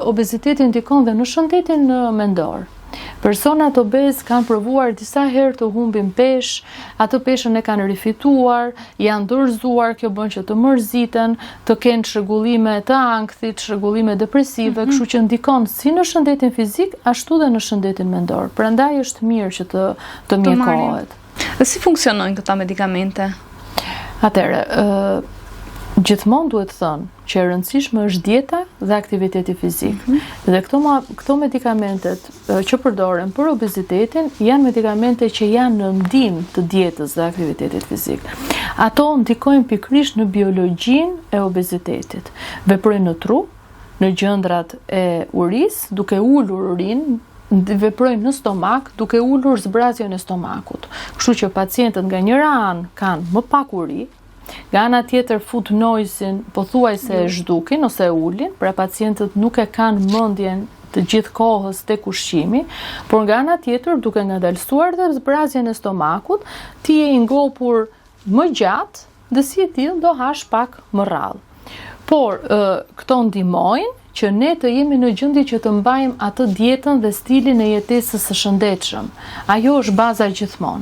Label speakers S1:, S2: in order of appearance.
S1: obeziteti ndikon dhe në shëndetin mendor. Personat obez kanë provuar disa herë të humbin peshë, atë peshën e kanë rifituar, janë dorëzuar, kjo bën që të mërziten, të kenë çrregullime të ankthit, çrregullime depresive, kështu që ndikon si në shëndetin fizik, ashtu dhe në shëndetin mendor. Prandaj është mirë që të mjekohet.
S2: Dhe si funksionojnë këta medikamente?
S1: Atëherë, gjithmonë duhet thënë që e rëndësishme është dieta dhe aktiviteti fizik. Dhe këto medikamentet që përdoren për obezitetin janë medikamente që janë në ndihmë të dietës dhe aktivitetit fizik. Ato ndikojnë pikërisht në biologjinë e obezitetit. Veprojnë në tru, në gjëndrat e urisë, duke ulur urinë, veprojnë në stomak, duke ulur zbrazjen e stomakut. Kështu që pacientët nga njëra anë kanë më pak uri, nga ana tjetër fut nojsin, pothuajse e zhdukin ose e ulin, pra pacientët nuk e kanë mendjen të gjithë kohës tek ushqimi, por nga ana tjetër duke ngadalësuar dhe zbrazjen e stomakut, ti je i ngopur më gjatë dhe si e tillë do hash pak më rrallë. Por këto ndihmojnë që ne të jemi në gjendje që të mbajmë atë dietën dhe stilin e jetesës së shëndetshëm. Ajo është baza gjithmonë.